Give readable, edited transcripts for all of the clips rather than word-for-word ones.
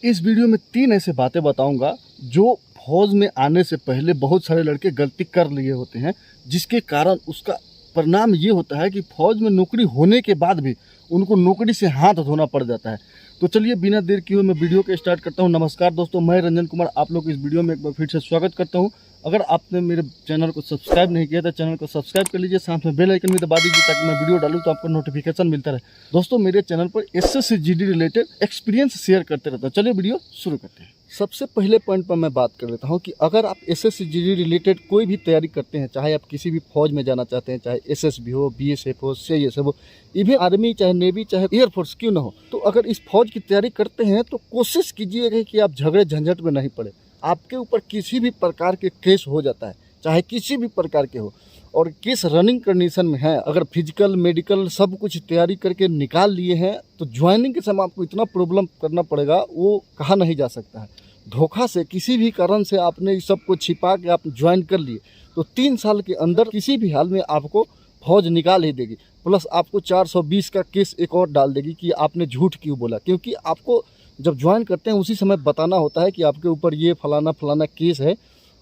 इस वीडियो में 3 ऐसे बातें बताऊंगा जो फौज में आने से पहले बहुत सारे लड़के गलती कर लिए होते हैं, जिसके कारण उसका परिणाम ये होता है कि फौज में नौकरी होने के बाद भी उनको नौकरी से हाथ धोना पड़ जाता है। तो चलिए बिना देर किए हुए मैं वीडियो को स्टार्ट करता हूं। नमस्कार दोस्तों, मैं रंजन कुमार आप लोग इस वीडियो में एक बार फिर से स्वागत करता हूं। अगर आपने मेरे चैनल को सब्सक्राइब नहीं किया तो चैनल को सब्सक्राइब कर लीजिए, साथ में बेल आइकन भी दबा दीजिए ताकि मैं वीडियो डालूं तो आपको नोटिफिकेशन मिलता रहे। दोस्तों मेरे चैनल पर SSC GD related experience share करते रहता हूं। चलिए वीडियो शुरू करते हैं। सबसे पहले पॉइंट पर मैं बात कर लेता हूं कि अगर आप एसएससी जीडी रिलेटेड कोई भी तैयारी करते हैं, चाहे आप किसी भी फौज में जाना चाहते हैं, चाहे एसएसबी हो, बीएसएफ हो, सीआईएसएफ हो, इवन आर्मी, चाहे नेवी, चाहे एयरफोर्स क्यों ना हो, तो अगर इस फौज की तैयारी करते हैं तो कोशिश कीजिएगा कि आप झगड़े झंझट में नहीं पड़े। आपके ऊपर किसी भी प्रकार के केस हो जाता है, चाहे किसी भी प्रकार के हो, और केस रनिंग कंडीशन में है, अगर फिजिकल मेडिकल सब कुछ तैयारी करके निकाल लिए हैं तो ज्वाइनिंग के समय आपको इतना प्रॉब्लम करना पड़ेगा वो कहा नहीं जा सकता है। धोखा से किसी भी कारण से आपने इस सब को छिपा के आप ज्वाइन कर लिए तो 3 साल के अंदर किसी भी हाल में आपको फौज निकाल ही देगी, प्लस आपको 420 का केस एक और डाल देगी कि आपने झूठ क्यों बोला। क्योंकि आपको जब ज्वाइन करते हैं उसी समय बताना होता है कि आपके ऊपर ये फलाना फलाना केस है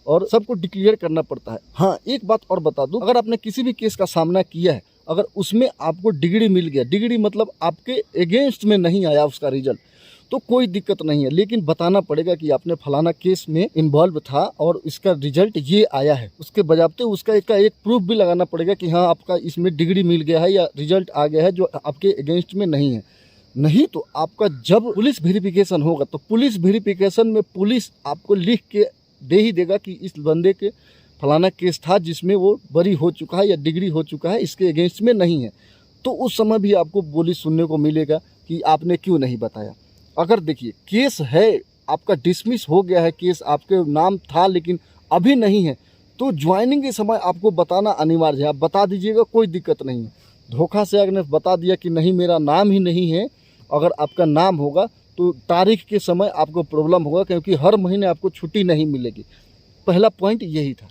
और सबको डिक्लेयर करना पड़ता है। हाँ, एक बात और बता दूं, अगर आपने किसी भी केस का सामना किया है, अगर उसमें आपको डिग्री मिल गया, डिग्री मतलब आपके अगेंस्ट में नहीं आया उसका रिजल्ट, तो कोई दिक्कत नहीं है, लेकिन बताना पड़ेगा कि आपने फलाना केस में इन्वॉल्व था और इसका रिजल्ट ये आया है। उसके बजाते उसका एक प्रूफ भी लगाना पड़ेगा कि हाँ आपका इसमें डिग्री मिल गया है या रिजल्ट आ गया है जो आपके अगेंस्ट में नहीं है। नहीं तो आपका जब पुलिस वेरिफिकेशन होगा तो पुलिस वेरिफिकेशन में पुलिस आपको लिख के दे ही देगा कि इस बंदे के फलाना केस था जिसमें वो बरी हो चुका है या डिग्री हो चुका है, इसके अगेंस्ट में नहीं है। तो उस समय भी आपको बोली सुनने को मिलेगा कि आपने क्यों नहीं बताया। अगर देखिए केस है, आपका डिसमिस हो गया है, केस आपके नाम था लेकिन अभी नहीं है, तो ज्वाइनिंग के समय आपको बताना अनिवार्य है। आप बता दीजिएगा, कोई दिक्कत नहीं है। धोखा से अगर बता दिया कि नहीं मेरा नाम ही नहीं है, अगर आपका नाम होगा तो तारीख के समय आपको प्रॉब्लम होगा, क्योंकि हर महीने आपको छुट्टी नहीं मिलेगी। पहला पॉइंट यही था।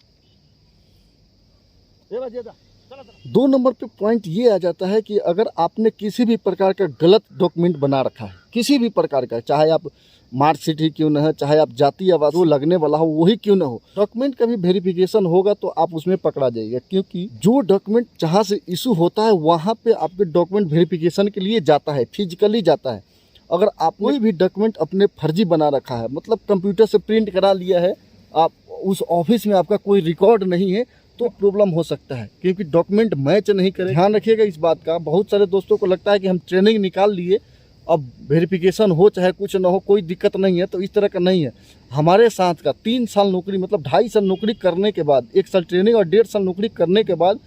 2 नंबर पे पॉइंट ये आ जाता है कि अगर आपने किसी भी प्रकार का गलत डॉक्यूमेंट बना रखा है, किसी भी प्रकार का, चाहे आप मार्कशीट ही क्यों न है, चाहे आप जाति आवास वो लगने वाला हो वही क्यों न हो, डॉक्यूमेंट का भी वेरिफिकेशन होगा तो आप उसमें पकड़ा जाइएगा। क्योंकि जो डॉक्यूमेंट जहाँ से इशू होता है वहाँ पे आपके डॉक्यूमेंट वेरिफिकेशन के लिए जाता है, फिजिकली जाता है। अगर आप कोई भी डॉक्यूमेंट अपने फर्जी बना रखा है, मतलब कंप्यूटर से प्रिंट करा लिया है, आप उस ऑफिस में आपका कोई रिकॉर्ड नहीं है, तो प्रॉब्लम हो सकता है, क्योंकि डॉक्यूमेंट मैच नहीं करे। ध्यान रखिएगा इस बात का। बहुत सारे दोस्तों को लगता है कि हम ट्रेनिंग निकाल लिए, अब वेरिफिकेशन हो चाहे कुछ ना हो कोई दिक्कत नहीं है, तो इस तरह का नहीं है। हमारे साथ का 3 साल नौकरी मतलब 2.5 साल नौकरी करने के बाद, 1 साल ट्रेनिंग और 1.5 साल नौकरी करने के बाद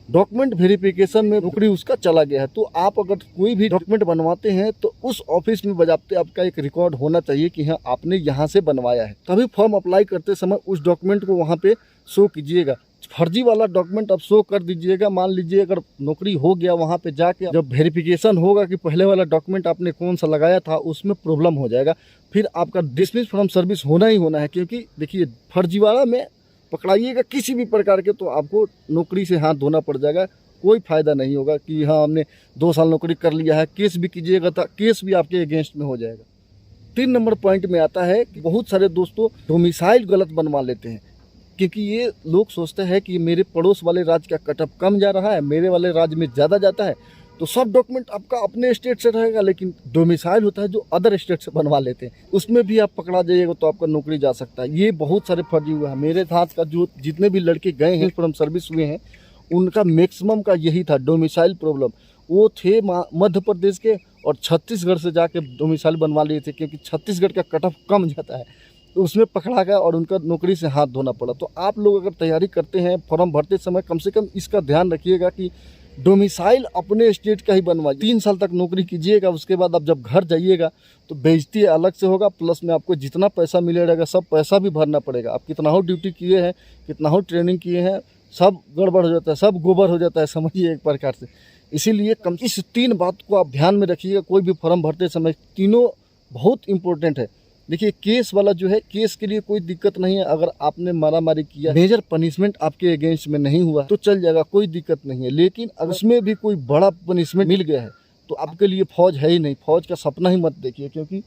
डॉक्यूमेंट वेरिफिकेशन में नौकरी उसका चला गया है। तो आप अगर कोई भी डॉक्यूमेंट बनवाते हैं तो उस ऑफिस में बजाते आपका एक रिकॉर्ड होना चाहिए कि हाँ आपने यहाँ से बनवाया है। तभी फॉर्म अप्लाई करते समय उस डॉक्यूमेंट को वहाँ पे शो कीजिएगा। फर्जी वाला डॉक्यूमेंट आप शो कर दीजिएगा। मान लीजिए अगर नौकरी हो गया, वहाँ पे जाके जब वेरिफिकेशन होगा कि पहले वाला डॉक्यूमेंट आपने कौन सा लगाया था, उसमें प्रॉब्लम हो जाएगा, फिर आपका डिसमिस फ्रॉम सर्विस होना ही होना है। क्योंकि देखिए फर्जीवाड़ा में पकड़ाइएगा किसी भी प्रकार के तो आपको नौकरी से हाथ धोना पड़ जाएगा। कोई फायदा नहीं होगा कि हाँ हमने 2 साल नौकरी कर लिया है, केस भी कीजिएगा तो केस भी आपके अगेंस्ट में हो जाएगा। 3 नंबर पॉइंट में आता है कि बहुत सारे दोस्तों डोमिसाइल गलत बनवा लेते हैं, क्योंकि ये लोग सोचते हैं कि मेरे पड़ोस वाले राज्य का कटअप कम जा रहा है, मेरे वाले राज्य में ज़्यादा जाता है, तो सब डॉक्यूमेंट आपका अपने स्टेट से रहेगा, लेकिन डोमिसाइल होता है जो अदर स्टेट से बनवा लेते हैं, उसमें भी आप पकड़ा जाइएगा तो आपका नौकरी जा सकता है। ये बहुत सारे फर्जी हुआ है। मेरे साथ का जो जितने भी लड़के गए हैं फ्रॉम सर्विस हुए हैं, उनका मैक्सिमम का यही था डोमिसाइल प्रॉब्लम। वो थे मध्य प्रदेश के और छत्तीसगढ़ से जाके डोमिसाइल बनवा लिए थे, क्योंकि छत्तीसगढ़ का कटअप कम जाता है, तो उसमें पकड़ा गया और उनका नौकरी से हाथ धोना पड़ा। तो आप लोग अगर तैयारी करते हैं फॉर्म भरते समय कम से कम इसका ध्यान रखिएगा कि डोमिसाइल अपने स्टेट का ही बनवाइए। 3 साल तक नौकरी कीजिएगा, उसके बाद आप जब घर जाइएगा तो बेइज्जती अलग से होगा, प्लस में आपको जितना पैसा मिलेगा सब पैसा भी भरना पड़ेगा। आप कितना हो ड्यूटी किए हैं, कितना हो ट्रेनिंग किए हैं, सब गड़बड़ हो जाता है, सब गोबर हो जाता है, समझिए एक प्रकार से। इसीलिए कम इस 3 बात को आप ध्यान में रखिएगा कोई भी फॉर्म भरते समय। तीनों बहुत इंपॉर्टेंट है। देखिए केस वाला जो है, केस के लिए कोई दिक्कत नहीं है। अगर आपने मारामारी किया, मेजर पनिशमेंट आपके अगेंस्ट में नहीं हुआ तो चल जाएगा, कोई दिक्कत नहीं है। लेकिन अगर उसमें भी कोई बड़ा पनिशमेंट मिल गया है तो आपके लिए फौज है ही नहीं। फौज का सपना ही मत देखिए, क्योंकि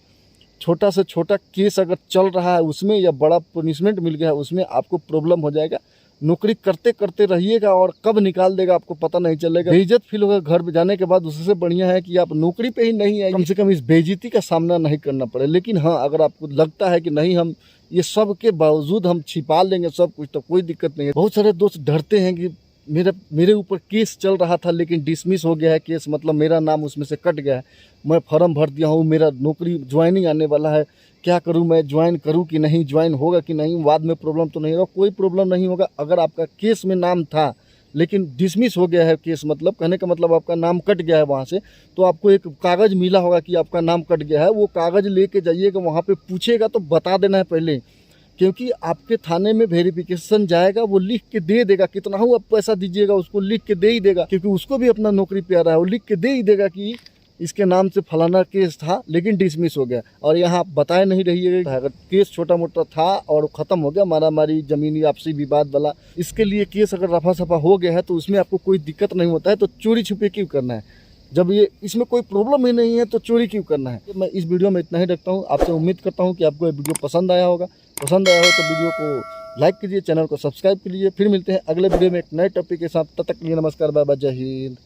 छोटा से छोटा केस अगर चल रहा है उसमें या बड़ा पनिशमेंट मिल गया है उसमें आपको प्रॉब्लम हो जाएगा। नौकरी करते करते रहिएगा और कब निकाल देगा आपको पता नहीं चलेगा। बेइज्जत फील होगा घर पे जाने के बाद। उससे बढ़िया है कि आप नौकरी पे ही नहीं आए, कम से कम इस बेइज्जती का सामना नहीं करना पड़े। लेकिन हाँ, अगर आपको लगता है कि नहीं हम ये सब के बावजूद हम छिपा लेंगे सब कुछ, तो कोई दिक्कत नहीं है। बहुत सारे दोस्त डरते हैं कि मेरे ऊपर केस चल रहा था लेकिन डिसमिस हो गया है केस, मतलब मेरा नाम उसमें से कट गया है, मैं फॉर्म भर दिया हूँ, मेरा नौकरी ज्वाइनिंग आने वाला है, क्या करूँ, मैं ज्वाइन करूँ कि नहीं, ज्वाइन होगा कि नहीं, बाद में प्रॉब्लम तो नहीं होगा। कोई प्रॉब्लम नहीं होगा। अगर आपका केस में नाम था लेकिन डिसमिस हो गया है केस, मतलब कहने का मतलब आपका नाम कट गया है वहाँ से, तो आपको एक कागज़ मिला होगा कि आपका नाम कट गया है। वो कागज़ लेके जाइएगा, वहाँ पे पूछेगा तो बता देना है पहले, क्योंकि आपके थाने में वेरिफिकेशन जाएगा, वो लिख के दे देगा। कितना हो आप पैसा दीजिएगा, उसको लिख के दे ही देगा, क्योंकि उसको भी अपना नौकरी प्यारा है। वो लिख के दे ही देगा कि इसके नाम से फलाना केस था लेकिन डिसमिस हो गया। और यहाँ आप बताए नहीं रहिएगा। अगर केस छोटा मोटा था और ख़त्म हो गया, मारामारी, ज़मीनी आपसी विवाद वाला, इसके लिए केस अगर रफा सफा हो गया है तो उसमें आपको कोई दिक्कत नहीं होता है, तो चोरी छुपे क्यों करना है? जब ये इसमें कोई प्रॉब्लम ही नहीं है तो चोरी क्यों करना है? मैं इस वीडियो में इतना ही रखता हूँ। आपसे उम्मीद करता हूँ कि आपको ये वीडियो पसंद आया होगा। पसंद आया हो तो वीडियो को लाइक कीजिए, चैनल को सब्सक्राइब कीजिए। फिर मिलते हैं अगले वीडियो में एक नए टॉपिक के साथ। तब तक के लिए नमस्कार, बाय बाय, जय हिंद।